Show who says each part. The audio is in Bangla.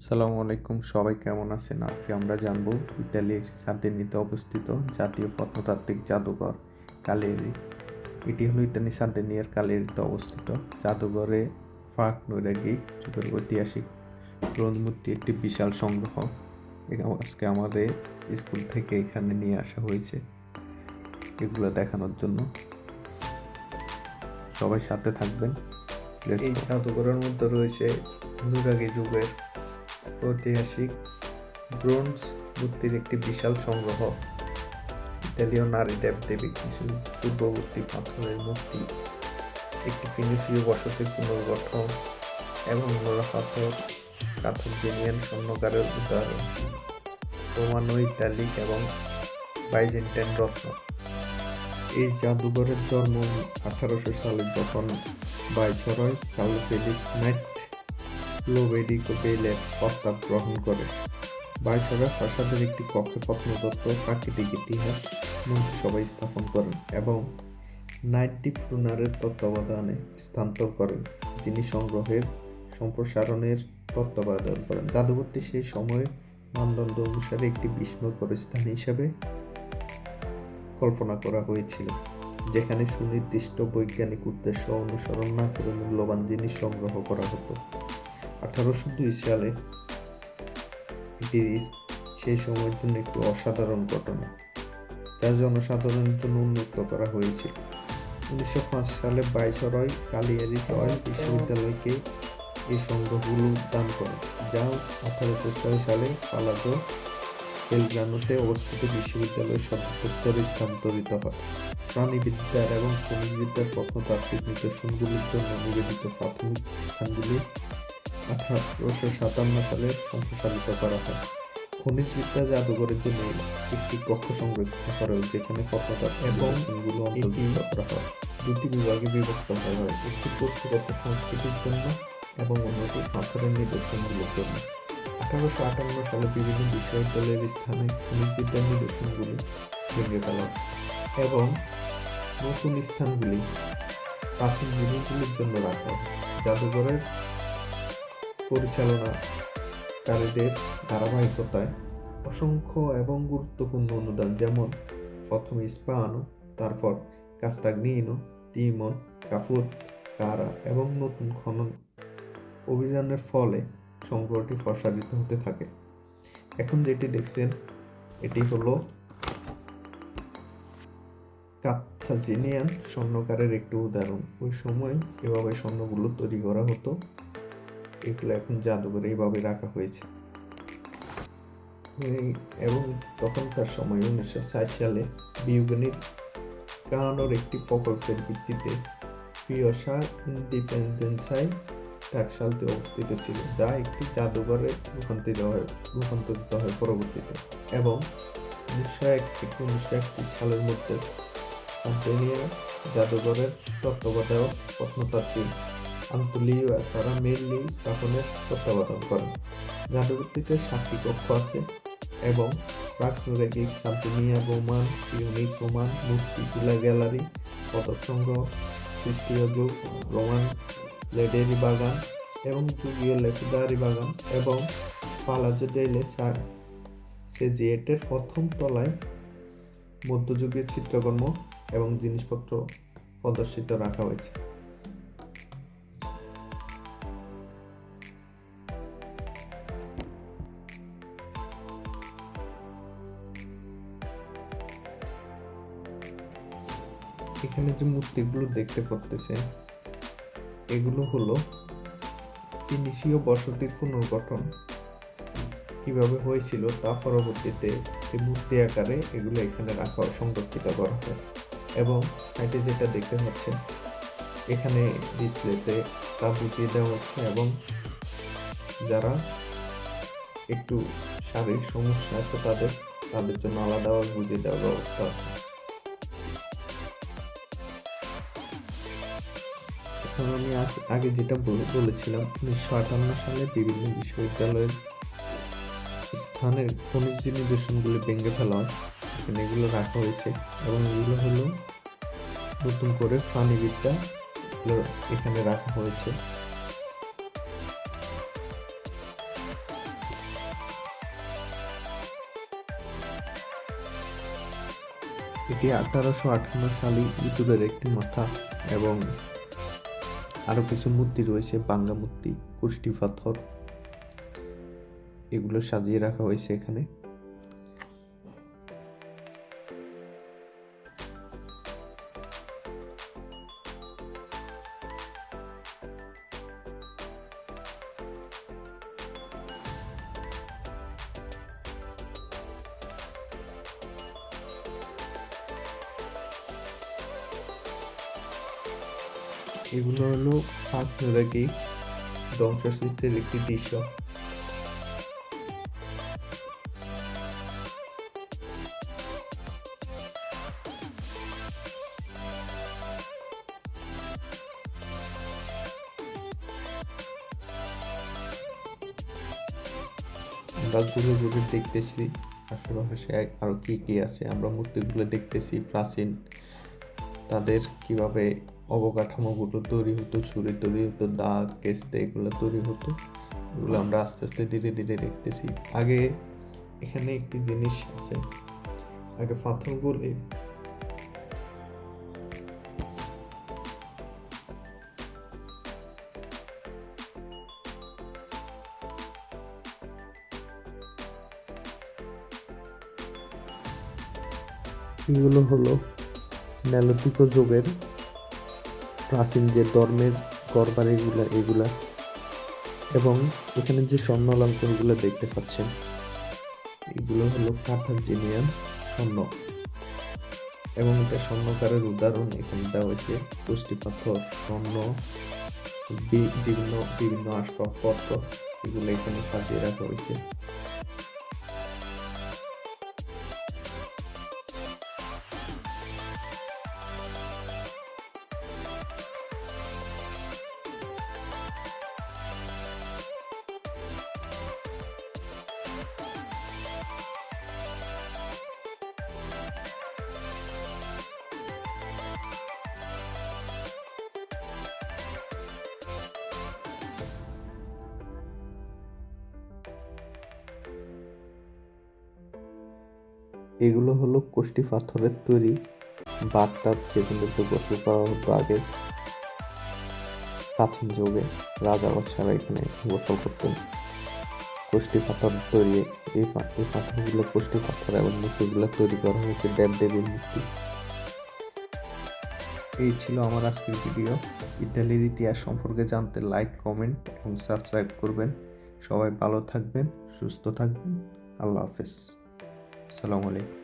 Speaker 1: আসসালামু আলাইকুম, সবাই কেমন আছেন? আজকে আমরা জানব ইতালির সার্দিনিতে অবস্থিত জাতীয় প্রত্নতাত্ত্বিক জাদুঘর কালিয়ারি। এটি হলো ইতালি সার্দিনিয়ার কালিয়ারিতে অবস্থিত। জাদুঘরে ফাঁক নৈরাগিক যুগের ঐতিহাসিক ব্রোঞ্জ মূর্তি একটি বিশাল সংগ্রহ। আজকে আমাদের স্কুল থেকে এখানে নিয়ে আসা হয়েছে এগুলো দেখানোর জন্য। সবাই সাথে থাকবেন। এই জাদুঘরের মধ্যে রয়েছে নৈরাগী যুগের ঐতিহাসিক ব্রোঞ্জ মূর্তির একটি বিশাল সংগ্রহ, ইতালীয় নারী দেবদেবী, কিছু পূর্ববর্তী পাথরের মূর্তি, একটি ফিনিশীয় বসতির পুনর্গঠন এবং নোরা পাথর কার্থাজিনিয়ান স্বর্ণকারের উদাহরণ, রোমানো, ইতালিক এবং বাইজেন্টাইন রত্ন। এই জাদুঘরের জন্ম 1800 সালে, যখন ভাইসরয় কার্লো ফেলিক্স নাইট লোভেডিকো বেলের প্রস্তাব গ্রহণ করে। ভাইসরয় প্রাসাদের একটি কক্ষে প্রত্নতত্ত্ব, প্রাকৃতিক ইতিহাস মন্ত্রিসভায় স্থাপন করেন এবং নাইট ডি ফ্রুনারের তত্ত্বাবধানে স্থানান্তর করেন, যিনি সংগ্রহের সম্প্রসারণের তত্ত্বাবধান করেন। জাদুঘরটি সেই সময়ের মানদণ্ড অনুসারে একটি বিস্ময়কর স্থান হিসেবে কল্পনা করা হয়েছিল, যেখানে সুনির্দিষ্ট বৈজ্ঞানিক উদ্দেশ্য অনুসরণ না করে মূল্যবান জিনিস সংগ্রহ করা হতো। 1802 সালে এটি সেই সময়ের জন্য একটি অসাধারণ ঘটনা, যা জনসাধারণের জন্য উন্মুক্ত করা হয়েছিল। 1905 সালে ভাইসরয় কালিয়ারি রয়্যাল বিশ্ববিদ্যালয়কে এই সংগ্রহগুলো দান করেন, যা 1806 সালে পালাজো বেলগ্রানোতে অবস্থিত বিশ্ববিদ্যালয়ের সদর দপ্তরে স্থানান্তরিত হয়। প্রাণীবিদ্যার এবং খনিজবিদ্যার প্রত্নতাত্ত্বিক নিদর্শনগুলির জন্য নিবেদিত প্রাথমিক স্থানগুলি 1857 সালে সম্প্রসারিত করা হয়। খনিজবিদ্যা জাদুঘরের জন্য একটি কক্ষ সংরক্ষিত করা হয়, যেখানে প্রত্নতাত্ত্বিক নিদর্শনগুলো অন্তর্ভুক্ত করা হয়। দুটি বিভাগে বিভক্ত করা হয়, একটি প্রত্নগত সংস্কৃতির জন্য এবং অন্যটি পাথরের নিদর্শনগুলোর জন্য। 1858 সালে বিভিন্ন বিশ্ববিদ্যালয়ের স্থানে খনিজবিদ্যার নিদর্শনগুলি ভেঙে ফেলা এবং নতুন স্থানগুলি প্রাচীন জিনিসগুলির জন্য রাখা হয়। জাদুঘরের পরিচালনাকারীদের ধারাবাহিকতায় অসংখ্য এবং গুরুত্বপূর্ণ অনুদান, যেমন প্রথমে স্পানো, তারপর কাস্তাগনিনো, তিমন, কাফুর, কারা এবং নতুন খনন অভিযানের ফলে সংগ্রহটি প্রসারিত হতে থাকে। এখন যেটি দেখছেন এটি হলো কার্থাজিনিয়ান স্বর্ণকারের একটি উদাহরণ। ওই সময় এভাবে স্বর্ণগুলো তৈরি করা হতো, এগুলো এখন জাদুঘরে এইভাবে রাখা হয়েছে। এবং তখনকার সময় 1960 সালে বিজ্ঞানীর স্কানোর একটি প্রকল্পের ভিত্তিতে পিওসা ইন্ডিপেন্ডেন্সায় টাকশালতে অবস্থিত ছিল, যা একটি জাদুঘরে রূপান্তরিত হয় পরবর্তীতে। এবং 1901 থেকে 1931 সালের মধ্যে সার্দিনিয়া জাদুঘরের তত্ত্বাবধায়ক প্রত্নতাত্ত্বিক আন্তোলিও মেইলি স্থাপনের তত্ত্বাবধান করেন। জাদুঘরটিতে 7টি কক্ষ আছে এবং প্রাক-নৈরাগিক সার্দিনিয়া রোমান, ইউনিক রোমান মূর্তি, তুলা গ্যালারি, পদক সংগ্রহ, খ্রিস্টীয় যুগ রোমান লেডেরি বাগান এবং যুগীয় লেপিদারি বাগান এবং পালাজো ডেলে সেজিয়েটের প্রথম তলায় মধ্যযুগীয় চিত্রকর্ম এবং জিনিসপত্র প্রদর্শিত রাখা হয়েছে। এখানে যে মূর্তিগুলো দেখতে পাচ্ছেন এগুলো হলো ফিনিশীয় বসতির পুনর্গঠন কিভাবে হয়েছিল তা পরবর্তীতে মূর্তি আকারে এগুলো এখানে রাখা সংরক্ষিত করা হয়। এবং সাইডে যেটা দেখতে পাচ্ছেন এখানে ডিসপ্লেতে তা বুঝিয়ে দেওয়া হচ্ছে, এবং যারা একটু শারীরিক সমস্যা আছে তাদের জন্য আলাদাভাবে বুঝিয়ে দেওয়ার ব্যবস্থা আছে। এখন আমি আগে যেটা বলেছিলাম 1958 সালে বিভিন্ন বিশ্ববিদ্যালয়ের স্থানের খনিজ নিদর্শনগুলি ভেঙে ফেলা হয়, এখানে এগুলো রাখা হয়েছে এবং এগুলো হলো নতুন করে প্রাণীবিদ্যা এখানে রাখা হয়েছে। এটি 1858 সালে ইঁদুরের একটি মাথা এবং আরো কিছু মূর্তি রয়েছে, বাংলা মূর্তি, কুষ্টি পাথর, এগুলো সাজিয়ে রাখা হয়েছে এখানে। এগুলো হলো পাঁচনুরাগী ধ্বংসচিত্রের একটি দৃশ্য। আমরা ঘুরে ঘুরে দেখতেছি আশেপাশে আরো কি কি আছে। আমরা মূর্তিগুলো দেখতেছি প্রাচীন, তাদের কিভাবে অবকাঠামোগুলো তৈরি হতো, ছুরি তৈরি হতো, দাগ কেস্তে এগুলো তৈরি হতো, এগুলো আমরা আস্তে আস্তে ধীরে ধীরে দেখতেছি। আগে এখানে একটি জিনিস আছে, আগে পাথরগুলো এগুলো হলো নেলথিক যুগের প্রাচীন যে ধর্মের ঘরবাড়িগুলো এগুলা, এবং এখানে যে স্বর্ণ অলঙ্কারগুলো দেখতে পাচ্ছেন এগুলো হলো কার্থাজিনিয়ান স্বর্ণ, এবং এটা স্বর্ণকারের উদাহরণ এখানে দেওয়া হয়েছে। কুষ্টি পাথর, স্বর্ণ, বিভিন্ন বিভিন্ন আসবাবপত্র এগুলো এখানে সাজিয়ে রাখা হয়েছে। এগুলো হলো কুষ্টি পাথরের তৈরি বাথটাব, যেগুলোতে গোসল করা হতো আগে প্রাচীন যুগে। রাজা বাদশারা এখানে গোসল করতেন। কুষ্টি পাথর তৈরি, এই পাথরগুলো কুষ্টি পাথর এবং মূর্তিগুলো তৈরি করা হয়েছে দেব দেবীর মূর্তি। এই ছিল আমার আজকের ভিডিও। ইতালির ইতিহাস সম্পর্কে জানতে লাইক, কমেন্ট এবং সাবস্ক্রাইব করবেন। সবাই ভালো থাকবেন, সুস্থ থাকবেন। আল্লাহ হাফেজ। আসসালামু আলাইকুম।